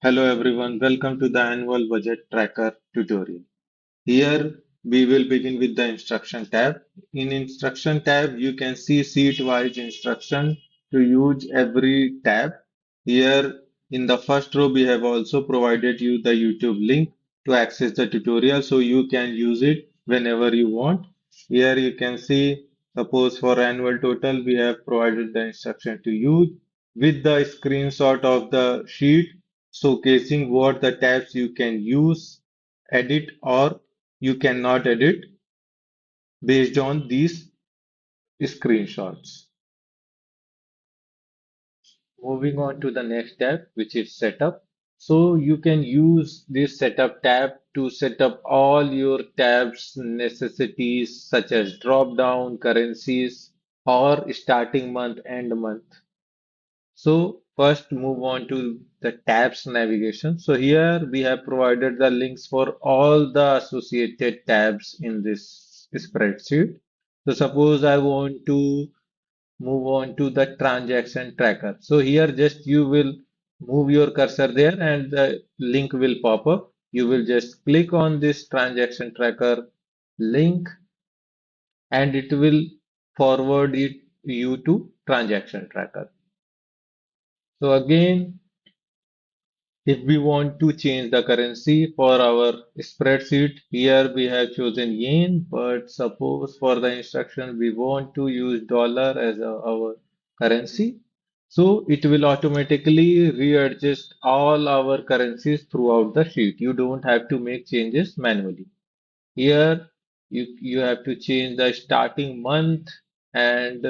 Hello everyone, welcome to the annual budget tracker tutorial. Here we will begin with the instruction tab. In instruction tab, you can see sheet-wise instruction to use every tab. Here in the first row, we have also provided you the YouTube link to access the tutorial so you can use it whenever you want. Here you can see, suppose for annual total, we have provided the instruction to use with the screenshot of the sheet showcasing what the tabs you can use, edit, or you cannot edit based on these screenshots. Moving on to the next tab, which is setup. So you can use this setup tab to set up all your tabs necessities such as drop down currencies or starting month, end month. So first move on to the tabs navigation. So here we have provided the links for all the associated tabs in this spreadsheet. So suppose I want to move on to the transaction tracker. So here just you will move your cursor there and the link will pop up. You will just click on this transaction tracker link and it will forward you to transaction tracker. So again, if we want to change the currency for our spreadsheet, here we have chosen yen, but suppose for the instruction we want to use dollar as our currency. So it will automatically readjust all our currencies throughout the sheet. You don't have to make changes manually. Here you have to change the starting month and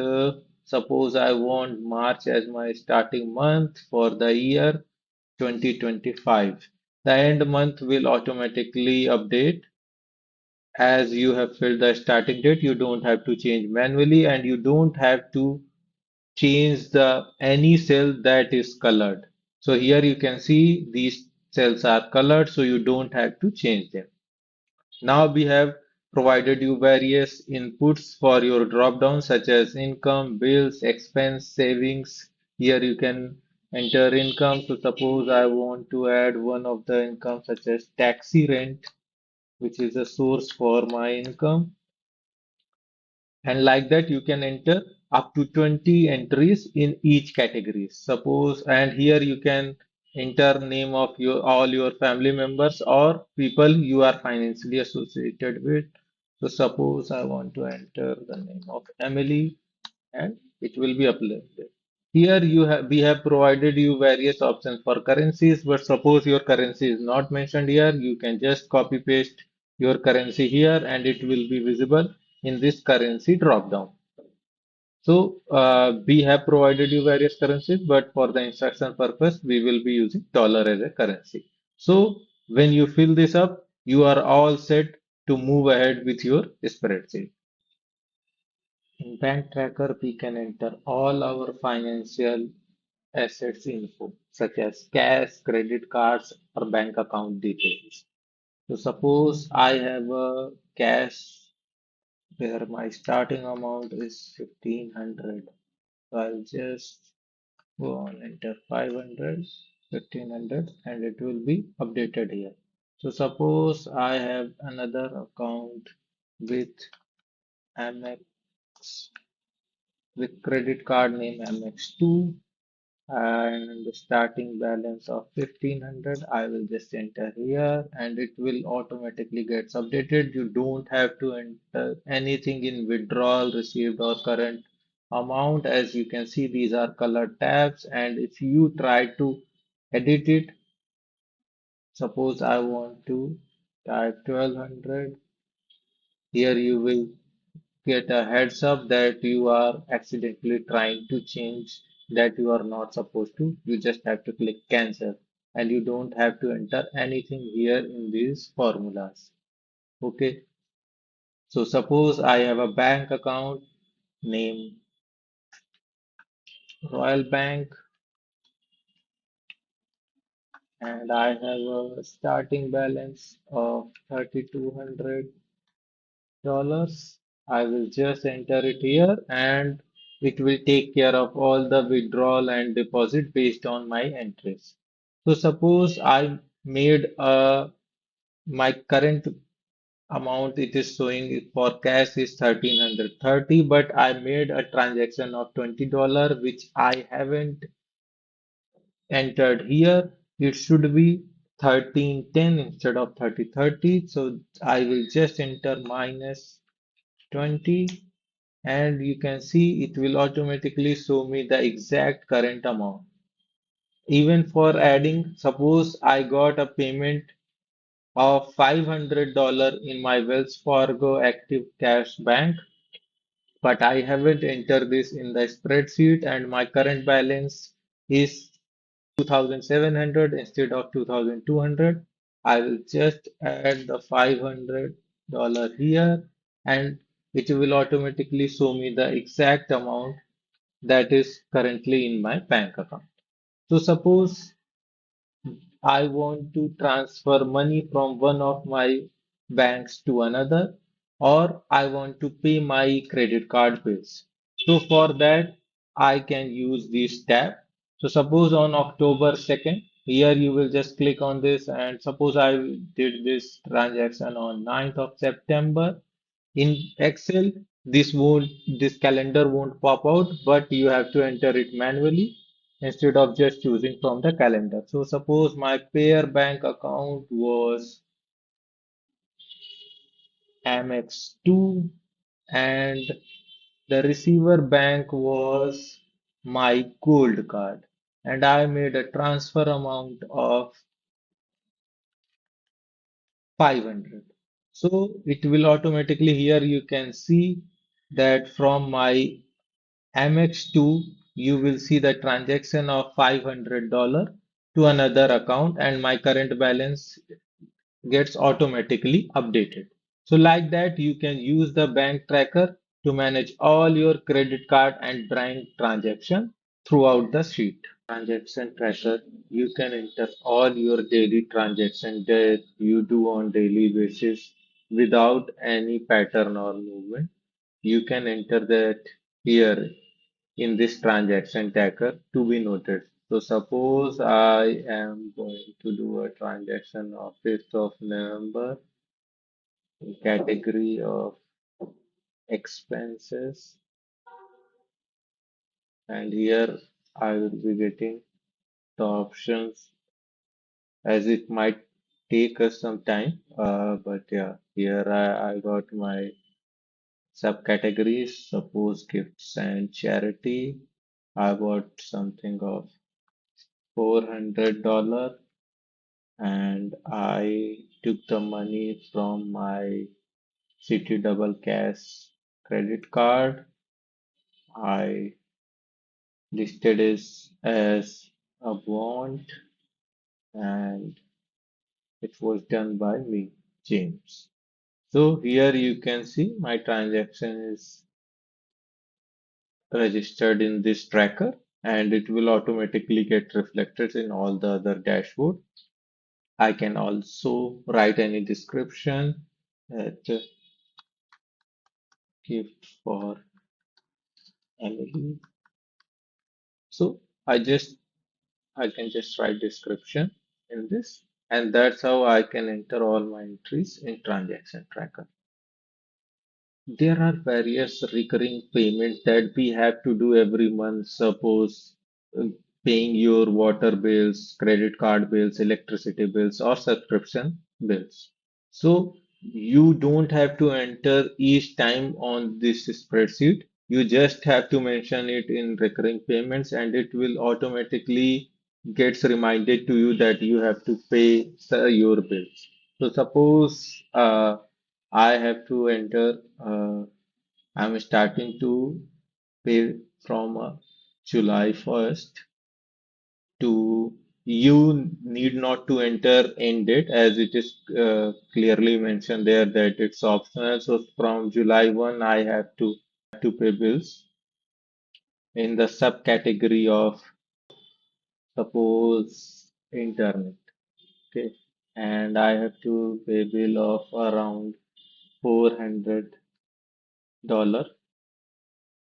suppose I want March as my starting month for the year 2025. The end month will automatically update as you have filled the starting date. You don't have to change manually and you don't have to change the any cell that is colored. So here you can see these cells are colored, so you don't have to change them. Now we have provided you various inputs for your drop down such as income, bills, expense, savings. Here you can enter income. So suppose I want to add one of the income such as taxi rent, which is a source for my income. And like that, you can enter up to 20 entries in each category. Suppose, and here you can enter name of your all your family members or people you are financially associated with. So suppose I want to enter the name of Emily and it will be uploaded. Here we have provided you various options for currencies, but suppose your currency is not mentioned here, you can just copy paste your currency here and it will be visible in this currency drop down. So we have provided you various currencies, but for the instruction purpose, we will be using dollar as a currency. So when you fill this up, you are all set to move ahead with your spreadsheet. In Bank Tracker, we can enter all our financial assets info, such as cash, credit cards, or bank account details. So suppose I have a cash where my starting amount is 1500. So I'll just go on enter 500, 1500, and it will be updated here. So suppose I have another account with Amex with credit card name MX2 and the starting balance of 1500. I will just enter here and it will automatically gets updated. You don't have to enter anything in withdrawal received or current amount. As you can see, these are colored tabs, and if you try to edit it, suppose I want to type 1200, here you will get a heads up that you are accidentally trying to change that you are not supposed to. You just have to click cancel and you don't have to enter anything here in these formulas. Okay, so suppose I have a bank account name Royal Bank and I have a starting balance of $3,200. I will just enter it here and it will take care of all the withdrawal and deposit based on my entries. So suppose I made my current amount it is showing for cash is 1330, but I made a transaction of $20 which I haven't entered here. It should be 1310 instead of 3030. So I will just enter minus 20, and you can see it will automatically show me the exact current amount. Even for adding, suppose I got a payment of $500 in my Wells Fargo Active Cash Bank, but I haven't entered this in the spreadsheet and my current balance is 2700 instead of 2200. I will just add the $500 here, and it will automatically show me the exact amount that is currently in my bank account. So suppose I want to transfer money from one of my banks to another, or I want to pay my credit card bills. So for that, I can use this tab. So suppose on October 2nd, here you will just click on this, and suppose I did this transaction on 9th of September. In Excel, this calendar won't pop out, but you have to enter it manually instead of just choosing from the calendar. So suppose my payer bank account was MX2 and the receiver bank was my gold card, and I made a transfer amount of 500. So it will automatically, here you can see that from my MX2, you will see the transaction of $500 to another account, and my current balance gets automatically updated. So like that, you can use the bank tracker to manage all your credit card and bank transaction throughout the sheet. Transaction tracker, you can enter all your daily transaction that you do on daily basis without any pattern or movement. You can enter that here in this transaction tracker to be noted. So suppose I am going to do a transaction of 5th of November in category of expenses, and here I will be getting the options as it might take us some time, but yeah, here I got my subcategories. Suppose gifts and charity. I bought something of $400 and I took the money from my City Double Cash credit card. I listed it as a bond and it was done by me, James. So here you can see my transaction is registered in this tracker and it will automatically get reflected in all the other dashboard. I can also write any description at gift for Emily. So I can just write description in this, and that's how I can enter all my entries in transaction tracker. There are various recurring payments that we have to do every month. Suppose uh, paying your water bills, credit card bills, electricity bills, or subscription bills. So you don't have to enter each time on this spreadsheet. You just have to mention it in recurring payments, and it will automatically gets reminded to you that you have to pay your bills. So suppose I have to enter. I'm starting to pay from July 1st to you need not to enter end date as it is clearly mentioned there that it's optional. So from July 1, I have to pay bills in the subcategory of suppose internet. Okay. And I have to pay bill of around $400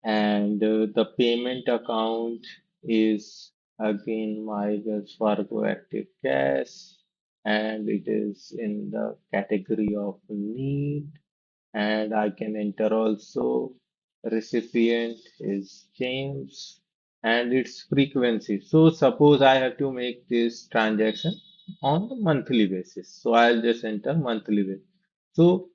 and the payment account is Again, my Wells Fargo active cash, and it is in the category of need. And I can enter also recipient is James and its frequency. So suppose I have to make this transaction on the monthly basis. So I'll just enter monthly basis. So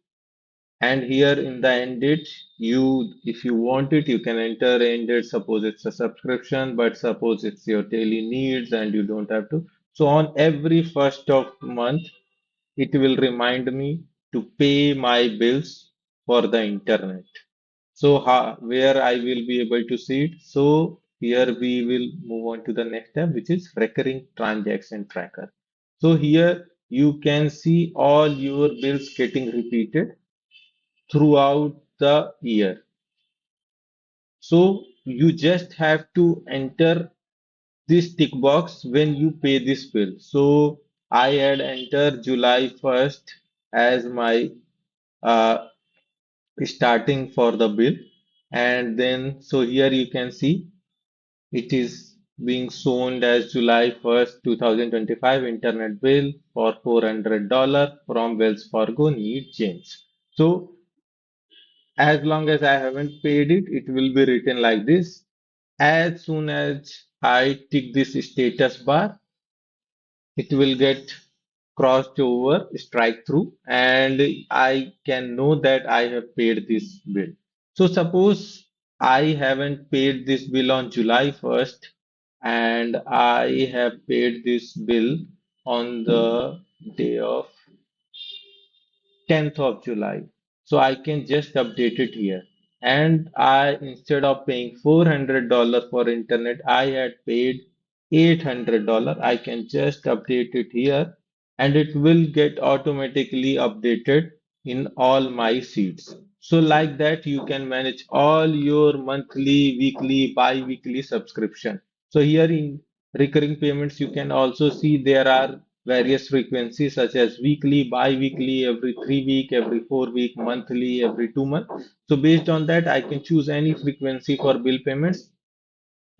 and here in the end date, you if you want it, you can enter end date. Suppose it's a subscription, but suppose it's your daily needs and you don't have to. So on every first of month, it will remind me to pay my bills for the internet. So where I will be able to see it. So here we will move on to the next tab, which is recurring transaction tracker. So here you can see all your bills getting repeated throughout the year. So you just have to enter this tick box when you pay this bill. So I had entered July 1st as my uh, starting for the bill, and then so here you can see it is being shown as July 1st, 2025 internet bill for $400 from Wells Fargo need change. So as long as I haven't paid it, it will be written like this. As soon as I tick this status bar, it will get crossed over, strike through, and I can know that I have paid this bill. So suppose I haven't paid this bill on July 1st, and I have paid this bill on the day of 10th of July. So I can just update it here. And I, instead of paying $400 for internet, I had paid $800. I can just update it here and it will get automatically updated in all my seats. So like that, you can manage all your monthly, weekly, bi-weekly subscription. So here in recurring payments, you can also see there are various frequencies such as weekly, bi-weekly, every 3 week, every 4 week, monthly, every 2 month. So based on that, I can choose any frequency for bill payments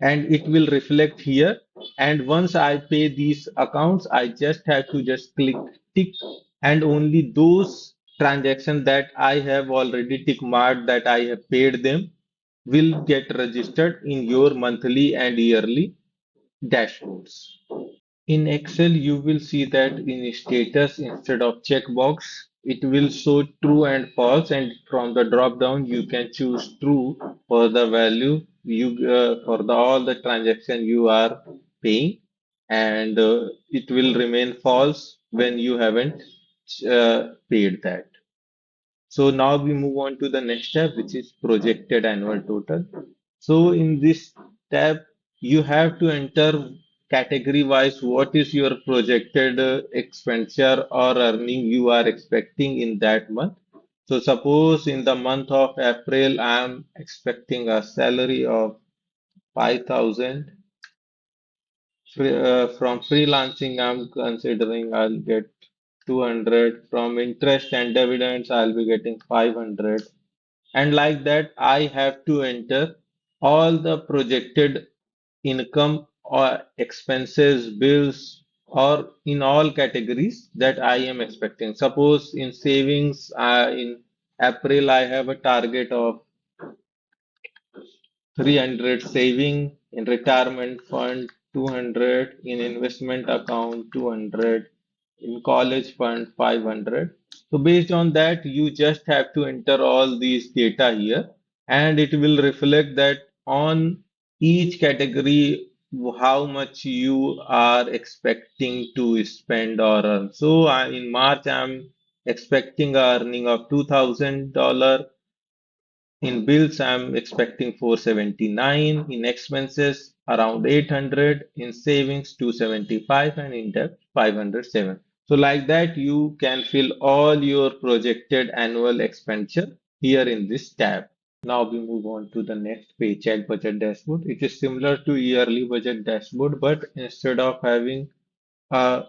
and it will reflect here. And once I pay these accounts, I just have to just click tick and only those transactions that I have already tick marked that I have paid them will get registered in your monthly and yearly dashboards. In Excel, you will see that in status instead of checkbox, it will show true and false, and from the drop down you can choose true for the value you for the all the transaction you are paying, and it will remain false when you haven't paid that. So now we move on to the next tab, which is projected annual total. So in this tab, you have to enter category wise what is your projected expenditure or earning you are expecting in that month. So suppose in the month of April, I am expecting a salary of 5,000. From freelancing, I'm considering I'll get 200. From interest and dividends, I'll be getting 500. And like that, I have to enter all the projected income or expenses, bills, or in all categories that I am expecting. Suppose in savings, in April, I have a target of 300 saving in retirement fund, 200 in investment account, 200 in college fund, 500. So based on that, you just have to enter all these data here and it will reflect that on each category how much you are expecting to spend or earn. So in March, I'm expecting a earning of $2,000. In bills, I'm expecting 479. In expenses, around 800. In savings, 275. And in debt, 507. So like that, you can fill all your projected annual expenditure here in this tab. Now we move on to the next paycheck budget dashboard. It is similar to yearly budget dashboard, but instead of having a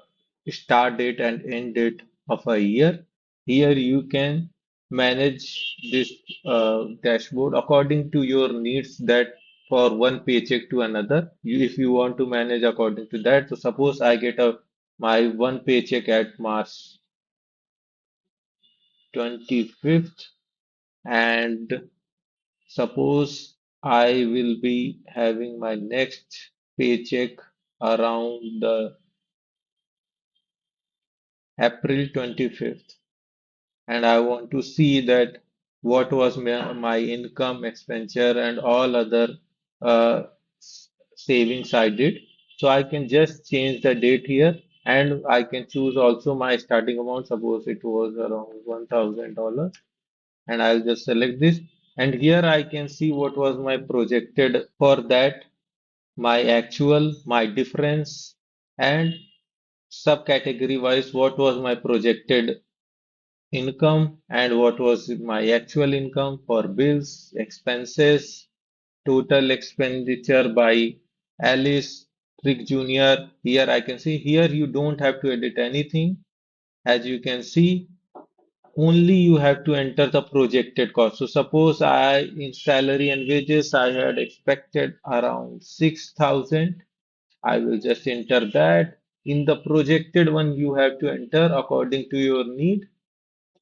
start date and end date of a year. Here you can manage this dashboard according to your needs that for one paycheck to another. If you want to manage according to that, so suppose I get my one paycheck at March 25th, and suppose I will be having my next paycheck around the April 25th, and I want to see that what was my income, expenditure, and all other uh, savings I did. So I can just change the date here, and I can choose also my starting amount. Suppose it was around $1,000, and I'll just select this. And here I can see what was my projected for that, my actual, my difference, and subcategory wise, what was my projected income and what was my actual income for bills, expenses, total expenditure by Alice, Rick Jr. Here I can see, here you don't have to edit anything. As you can see, only you have to enter the projected cost. So suppose in salary and wages, I had expected around 6,000. I will just enter that. In the projected one, you have to enter according to your need,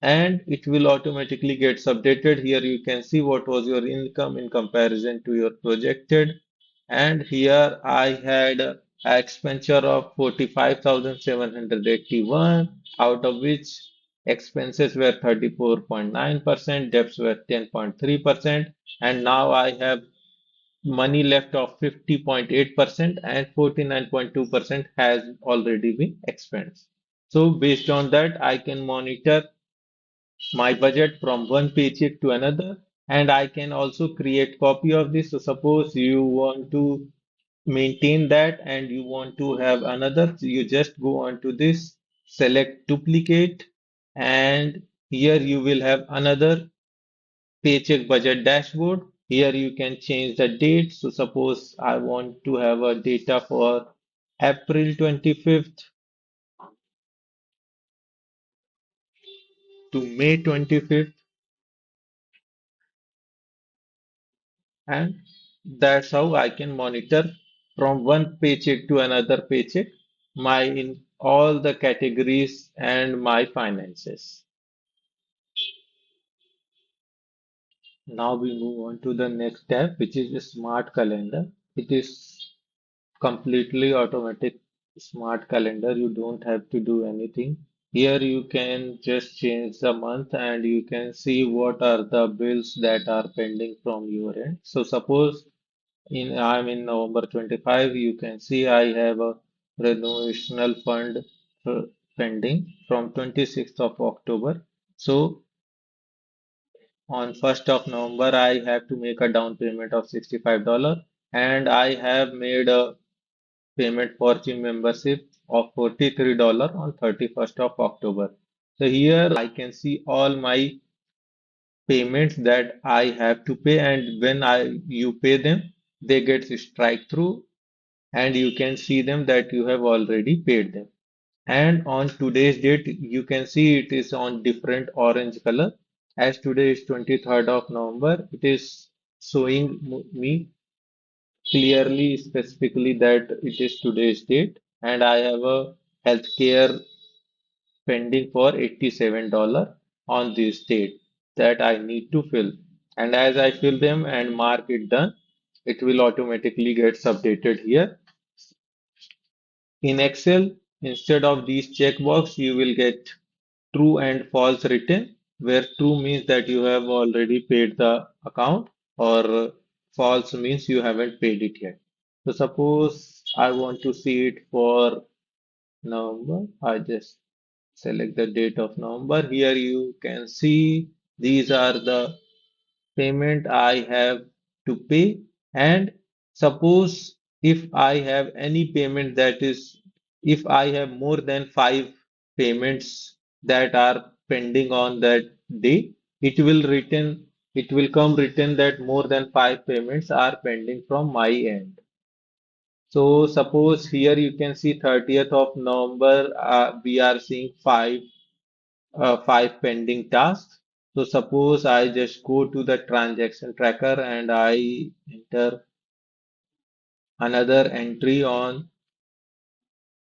and it will automatically get updated. Here you can see what was your income in comparison to your projected. And here I had a expenditure of 45,781, out of which expenses were 34.9%, debts were 10.3%, and now I have money left of 50.8%, and 49.2% has already been expensed. So based on that, I can monitor my budget from one paycheck to another, and I can also create copy of this. So suppose you want to maintain that and you want to have another, so you just go on to this, select duplicate, and here you will have another paycheck budget dashboard. Here you can change the date. So suppose I want to have a data for April 25th to May 25th, and that's how I can monitor from one paycheck to another paycheck my in all the categories and my finances. Now we move on to the next tab, which is the smart calendar. It is completely automatic smart calendar. You don't have to do anything. Here you can just change the month and you can see what are the bills that are pending from your end. So suppose I'm in November 25, you can see I have a renovational fund uh, pending from 26th of October. So on 1st of November, I have to make a down payment of $65, and I have made a payment for gym membership of $43 on 31st of October. So here I can see all my payments that I have to pay, and when you pay them, they get strike through, and you can see them that you have already paid them. And on today's date, you can see it is on different orange color. As today is 23rd of November, it is showing me clearly, specifically that it is today's date, and I have a healthcare pending for $87 on this date that I need to fill. And as I fill them and mark it done, it will automatically get updated here. In Excel, instead of these checkbox, you will get true and false written, where true means that you have already paid the account, or false means you haven't paid it yet. So suppose I want to see it for November. I just select the date of November. Here you can see these are the payment I have to pay. And suppose if I have any payment that is, if I have more than five payments that are pending on that day, it will come written that more than five payments are pending from my end. So suppose here you can see 30th of November, we are seeing five pending tasks. So suppose I just go to the transaction tracker and I enter. another entry on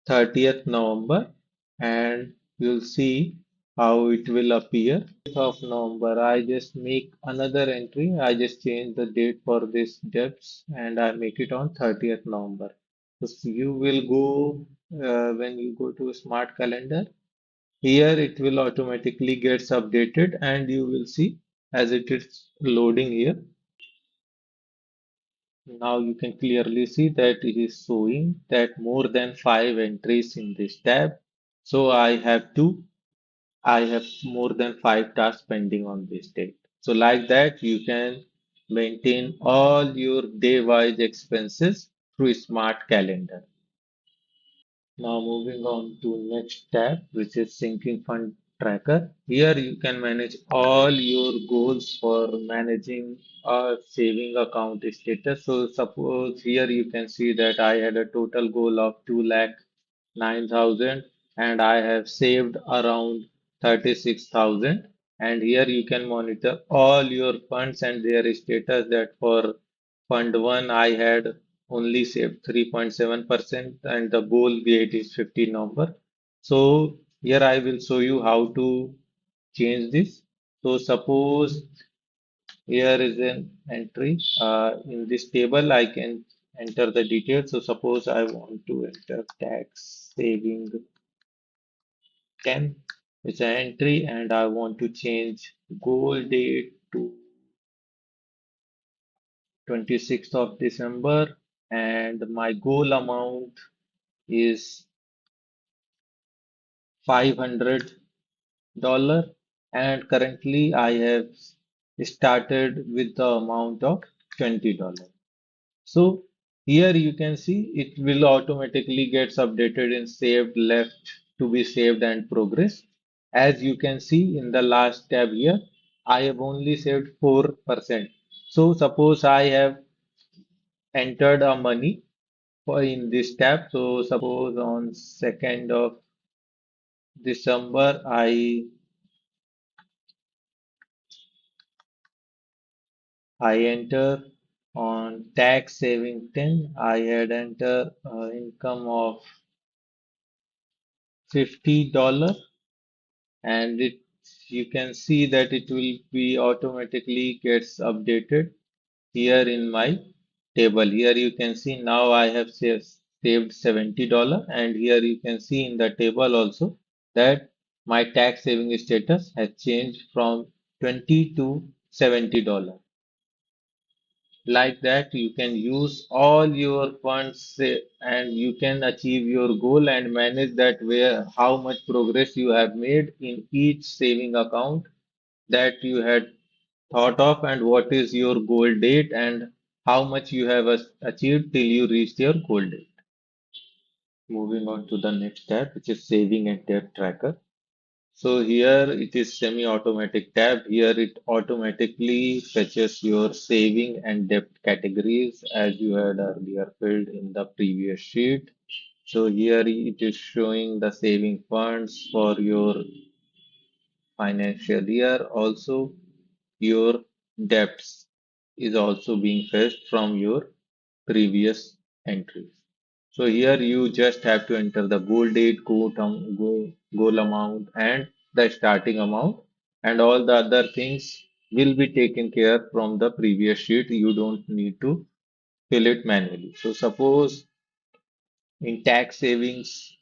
30th November, and you'll see how it will appear. Of November, I just make another entry. I just change the date for this debts and I make it on 30th November. So you will go when you go to smart calendar. Here it will automatically gets updated and you will see as it is loading here. Now you can clearly see that it is showing that more than five entries in this tab. So I have more than five tasks pending on this date. So like that, you can maintain all your day-wise expenses through smart calendar. Now moving on to next tab, which is sinking fund tracker. Here you can manage all your goals for managing a saving account status. So suppose here you can see that I had a total goal of 2,09,000 and I have saved around 36,000. And here you can monitor all your funds and their status that for Fund 1 I had only saved 3.7% and the goal date is 15 November. So here I will show you how to change this. So suppose here is an entry. In this table I can enter the details. So suppose I want to enter tax saving 10. It's an entry and I want to change goal date to 26th of December and my goal amount is $500 and currently I have started with the amount of $20. So here you can see it will automatically gets updated in saved, left to be saved and progress. As you can see in the last tab here, I have only saved 4%. So suppose I have entered a money for in this tab. So suppose on 2nd of December I enter on tax saving 10. I had enter income of $50 and it you can see that it will be automatically gets updated here in my table. Here you can see now I have saved $70 and here you can see in the table also that my tax saving status has changed from 20 to $70. Like that you can use all your funds and you can achieve your goal and manage that where how much progress you have made in each saving account that you had thought of and what is your goal date and how much you have achieved till you reached your goal date. Moving on to the next tab, which is saving and debt tracker. So here it is semi-automatic tab. Here it automatically fetches your saving and debt categories as you had earlier filled in the previous sheet. So here it is showing the saving funds for your financial year. Also, your debts is also being fetched from your previous entries. So here you just have to enter the goal date, goal amount, and the starting amount, and all the other things will be taken care from the previous sheet. You don't need to fill it manually. So suppose in tax savings,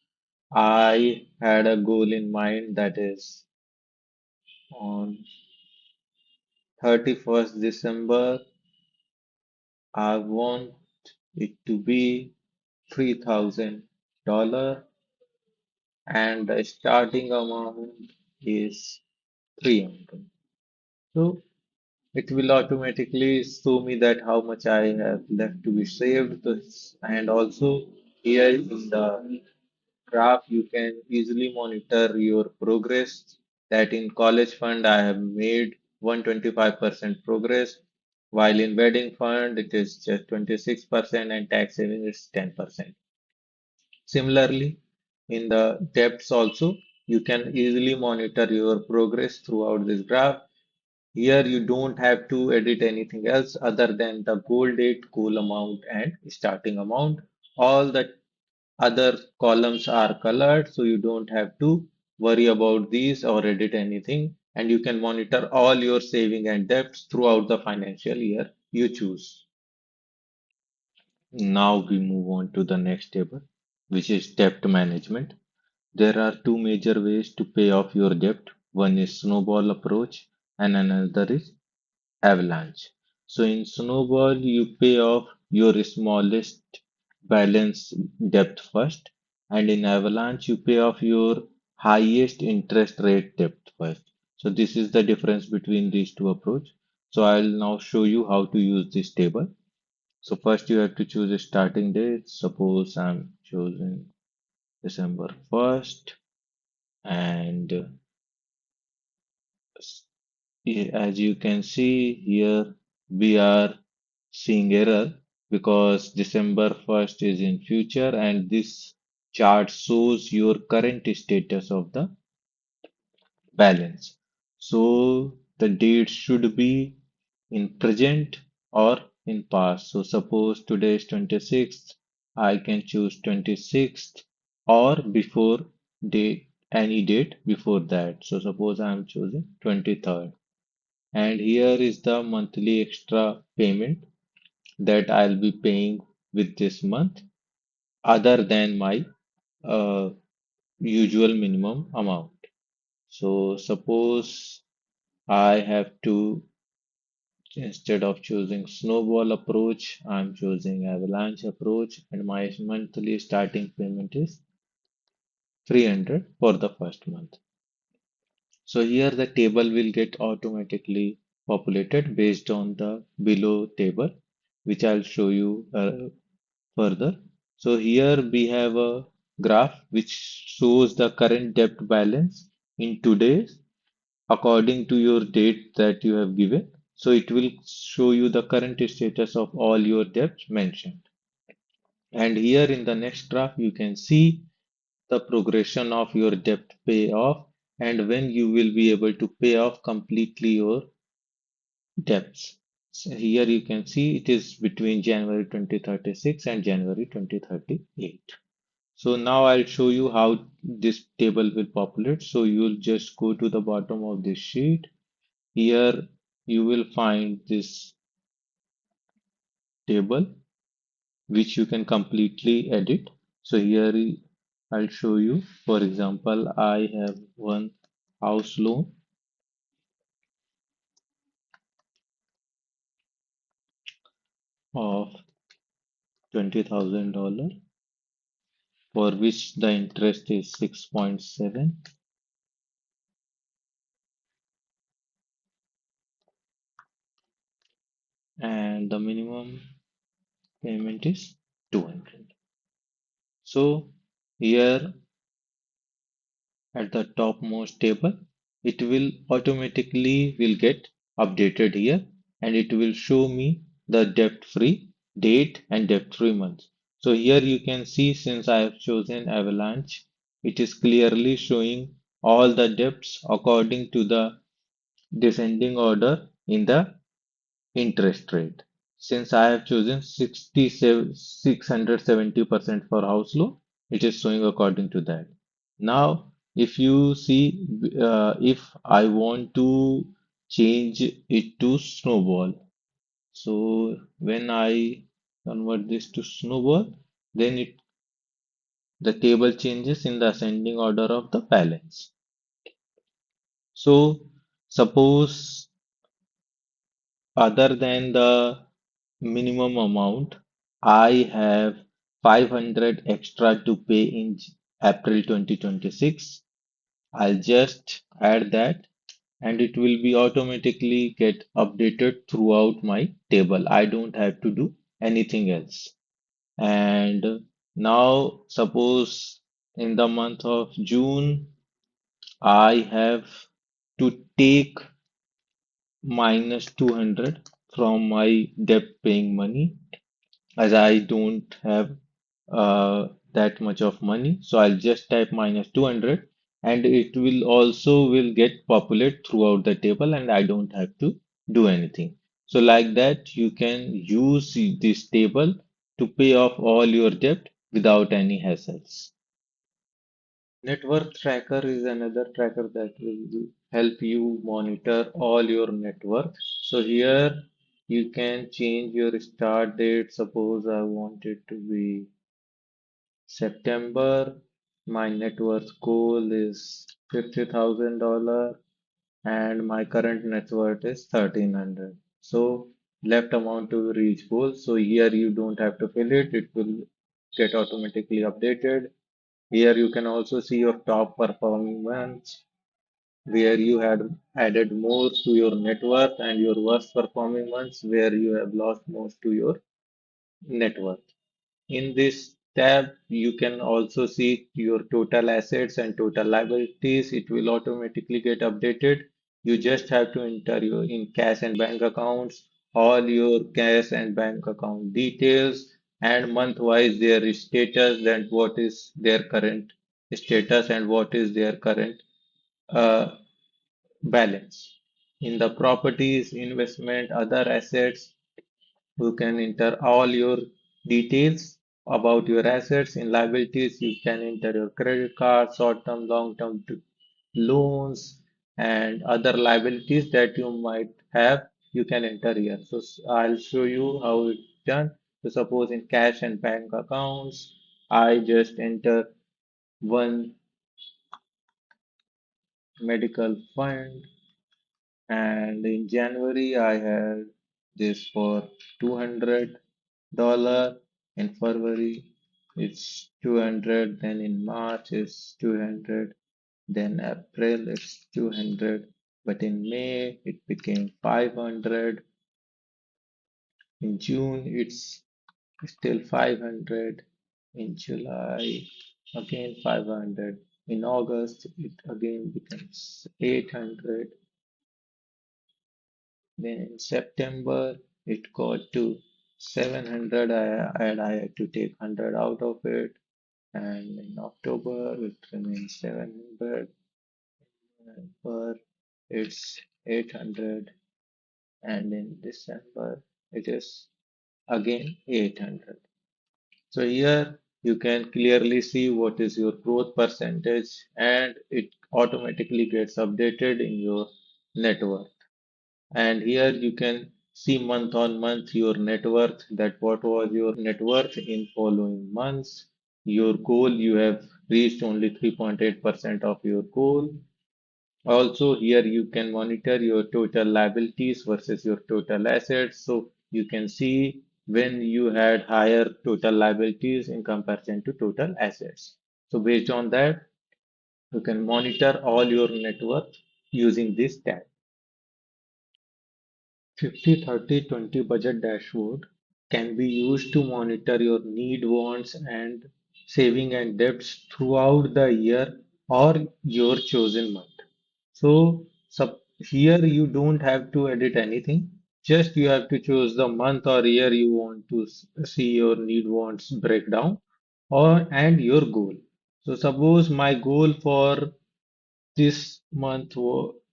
I had a goal in mind that is on 31st December, I want it to be $3,000 and the starting amount is 300. So it will automatically show me that how much I have left to be saved. And also here in the graph, you can easily monitor your progress. That in college fund, I have made 125% progress, while in wedding fund, it is just 26% and tax saving is 10%. Similarly, in the depths also, you can easily monitor your progress throughout this graph. Here you don't have to edit anything else other than the goal date, goal amount, and starting amount. All the other columns are colored, so you don't have to worry about these or edit anything. And you can monitor all your saving and debts throughout the financial year you choose. Now we move on to the next table, which is debt management. There are two major ways to pay off your debt. One is snowball approach and another is avalanche. So in snowball, you pay off your smallest balance debt first, and in avalanche, you pay off your highest interest rate debt first. So this is the difference between these two approach. So I'll now show you how to use this table. So first you have to choose a starting date. Suppose I'm choosing December 1st, and as you can see here, we are seeing error because December 1st is in future and this chart shows your current status of the balance. So the date should be in present or in past. So suppose today is 26th, I can choose 26th or before date, any date before that. So suppose I am choosing 23rd. And here is the monthly extra payment that I'll be paying with this month other than my uh, usual minimum amount. So suppose I have to, instead of choosing snowball approach, I'm choosing avalanche approach and my monthly starting payment is 300 for the first month. So here the table will get automatically populated based on the below table, which I'll show you further. So here we have a graph which shows the current debt balance in today's according to your date that you have given. So it will show you the current status of all your debts mentioned. And here in the next graph, you can see the progression of your debt payoff and when you will be able to pay off completely your debts. So here you can see it is between January 2036 and January 2038. So now I'll show you how this table will populate. So you'll just go to the bottom of this sheet. Here you will find this table which you can completely edit. So here I'll show you. For example, I have one house loan of $20,000 for which the interest is 6.7 and the minimum payment is 200. So here at the topmost table, it will automatically will get updated here and it will show me the debt-free date and debt-free month. So here you can see since I have chosen Avalanche, it is clearly showing all the debts according to the descending order in the interest rate. Since I have chosen 67 670% for house loan, it is showing according to that. Now, if you see, if I want to change it to snowball, so when I convert this to snowball, then the table changes in the ascending order of the balance. So suppose other than the minimum amount, I have 500 extra to pay in April 2026. I'll just add that and it will be automatically get updated throughout my table. I don't have to do anything else. And now suppose in the month of June, I have to take minus 200 from my debt paying money as I don't have that much of money. So I'll just type minus 200 and it will also will get populate throughout the table and I don't have to do anything. So like that you can use this table to pay off all your debt without any hassles. Net worth tracker is another tracker that will help you monitor all your net worth. So here you can change your start date. Suppose I want it to be September. My net worth goal is $50,000 and my current net worth is 1300. So left amount to reach goal. So here you don't have to fill it. It will get automatically updated. Here you can also see your top performing months where you had added more to your net worth and your worst performing months where you have lost most to your net worth. In this tab, you can also see your total assets and total liabilities. It will automatically get updated. You just have to enter your in cash and bank accounts, all your cash and bank account details, and month-wise their status and what is their current status and what is their current uh, balance. In the properties, investment, other assets, you can enter all your details about your assets. In liabilities, you can enter your credit card, short-term, long-term loans, and other liabilities that you might have. You can enter here. So I'll show you how it's done. So suppose in cash and bank accounts, I just enter one medical fund, and in January I had this for $200. In February it's 200, then in March it's 200, then April it's 200, but in May it became 500, in June it's still 500, in July again 500, in August it again becomes 800, then in September it got to 700 and I had to take 100 out of it, and in October it remains 700, November it's 800, and in December it is again 800. So here you can clearly see what is your growth percentage and it automatically gets updated in your net worth. And here you can see month on month your net worth, that what was your net worth in following months. Your goal, you have reached only 3.8% of your goal. Also, here you can monitor your total liabilities versus your total assets. So you can see when you had higher total liabilities in comparison to total assets. So based on that, you can monitor all your net worth using this tab. 50-30-20 budget dashboard can be used to monitor your need, wants, and saving and debts throughout the year or your chosen month. So here you don't have to edit anything. Just you have to choose the month or year you want to see your need, wants breakdown or and your goal. So suppose my goal for this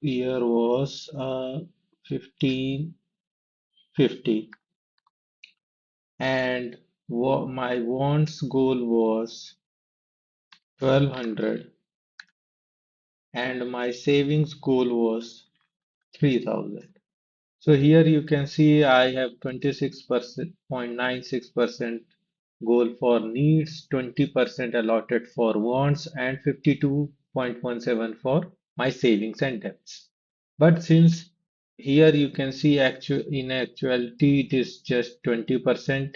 year was 1550 and my wants goal was 1200 and my savings goal was 3000. So here you can see I have 26.96% goal for needs, 20% allotted for wants, and 52.17 for my savings and debts. But since here you can see in actuality it is just 20%,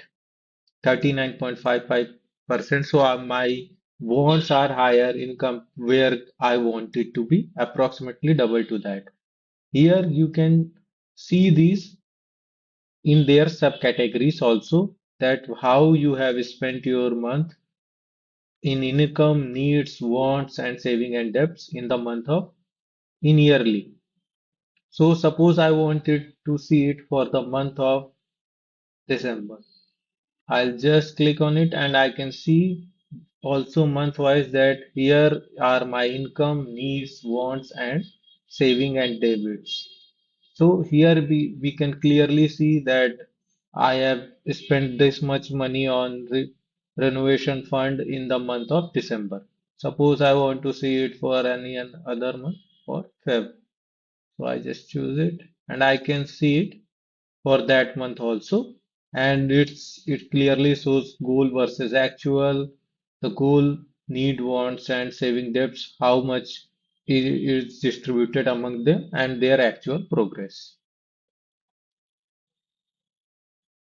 39.55%. So my wants are higher income where I want it to be approximately double to that. Here you can see these in their subcategories also, that how you have spent your month in income, needs, wants, and saving and debts in the month of in yearly. So suppose I wanted to see it for the month of December. I'll just click on it and I can see also month wise that here are my income, needs, wants, and saving and debits. So here we can clearly see that I have spent this much money on renovation fund in the month of December. Suppose I want to see it for any other month for Feb. So I just choose it and I can see it for that month also. And it clearly shows goal versus actual, the goal, need, wants, and saving debts, how much is distributed among them, and their actual progress.